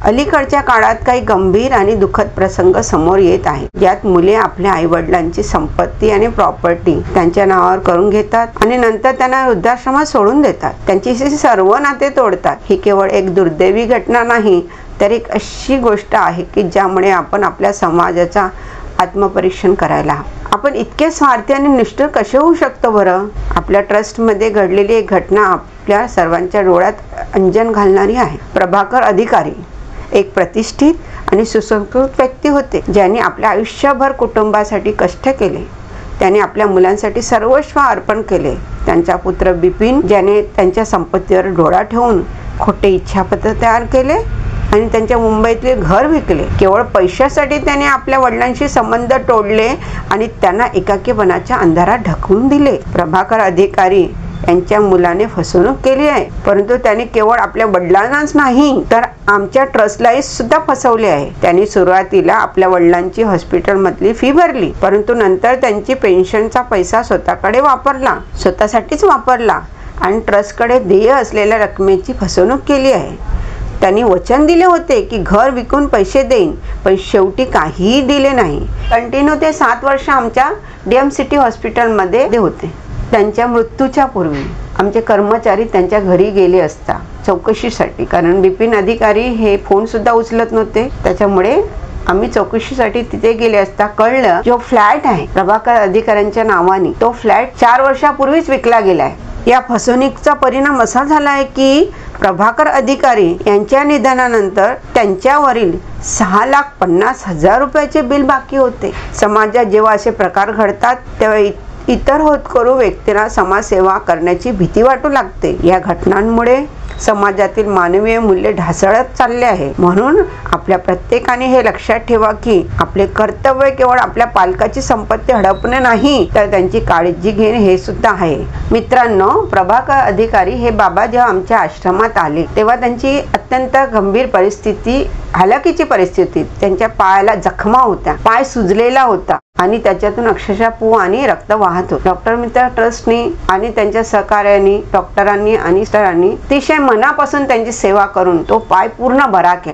अलीकडच्या काळात काही गंभीर आणि दुःखद प्रसंग समोर येत आहेत, ज्यात मुले आपल्या आईवडिलांची संपत्ती आणि प्रॉपर्टी त्यांच्या नावावर करून घेतात आणि नंतर त्यांना वृद्धाश्रमात सोडून देतात, त्यांची सर्व नाते तोडतात। ही केवळ एक दुर्दैवी घटना नाही, तर एक अशी गोष्ट आहे की ज्यामुळे आपण आपल्या समाजाचा आत्मपरीक्षण करायला हवं। आपण इतके स्वार्थी आणि निष्ठुर कसे होऊ शकतो बरं? आपल्या ट्रस्टमध्ये घडलेली एक घटना आपल्या सर्वांच्या डोळ्यात अंजन घालणारी आहे। प्रभाकर अधिकारी एक प्रतिष्ठित आणि सुसंस्कृत व्यक्ती होते, ज्यांनी आपल्या आयुष्यभर कुटुंबासाठी कष्ट केले। त्याने आपल्या मुलांसाठी सर्वस्व अर्पण केले। त्यांचा पुत्र बिपिन, ज्याने त्यांच्या संपत्तीवर डोळा ठेवून खोटे इच्छापत्र तयार केले आणि त्यांच्या मुंबईतले घर विकले। केवळ पैशासाठी त्याने आपल्या वडिलांशी संबंध तोडले आणि त्यांना एकाकीपणाच्या अंधारात ढकलून दिले। प्रभाकर अधिकारी यांच्या मुलाने फसवणूक केली आहे, परंतु त्याने केवळ आपल्या वडिलांनाच नाही तर आमच्या ट्रस्टलाही सुद्धा फसवले आहे। त्यांनी सुरुवातीला आपल्या वडिलांची हॉस्पिटलमधली फी भरली, परंतु नंतर त्यांची पेन्शनचा पैसा स्वतःसाठीच वापरला आणि ट्रस्टकडे देय असलेल्या रकमेची फसवणूक केली आहे। त्यांनी वचन दिले होते की घर विकून पैसे देईन, पण शेवटी काहीही दिले नाही। कंटिन्यू ते 7 वर्ष आमच्या DMCT हॉस्पिटलमध्ये होते। त्यांच्या मृत्यूच्या पूर्वी आमचे कर्मचारी त्यांच्या घरी गेले असता चौकशीसाठी, कारण बिपिन अधिकारी हे फोन सुद्धा उचलत नव्हते, त्याच्यामुळे आम्ही चौकशीसाठी तिथे गेले असता कळलं जो फ्लॅट आहे प्रभाकर अधिकाऱ्यांच्या नावाने, तो फ्लॅट 4 वर्षापूर्वीच विकला गेलाय। या फसवणुकीचा परिणाम असा झालाय की प्रभाकर अधिकारी यांच्या निधनानंतर त्यांच्यावरील 6,50,000 रुपयाचे बिल बाकी होते। समाजात जेव्हा असे प्रकार घडतात तेव्हा इतर होतकरू व्यक्तींना समाजसेवा करण्याची भीती वाटू लागते। या घटनांमुळे समाजातील मानवीय मूल्य ढासळत चालले आहे। म्हणून आपल्या प्रत्येकाने हे लक्षात ठेवा की आपले कर्तव्य केवळ आपल्या पालकाची संपत्ती हडपणे नाही, तर त्यांची काळजी घेणे हे सुद्धा आहे। मित्रांनो, प्रभाकर अधिकारी हे बाबा जेव्हा आमच्या आश्रमात आले तेव्हा त्यांची अत्यंत गंभीर परिस्थिती, हलाखीची परिस्थिती, त्यांच्या पायाला जखमा होत्या, पाय सुजलेला होता आणि त्याच्यातून अक्षरशः पू आणि रक्त वाहत होते। डॉक्टर मित्र ट्रस्टनी आणि त्यांच्या सहकार्यांनी, डॉक्टरांनी आणि स्टारांनी अतिशय मनापासून त्यांची सेवा करून तो पाय पूर्ण बरा केला।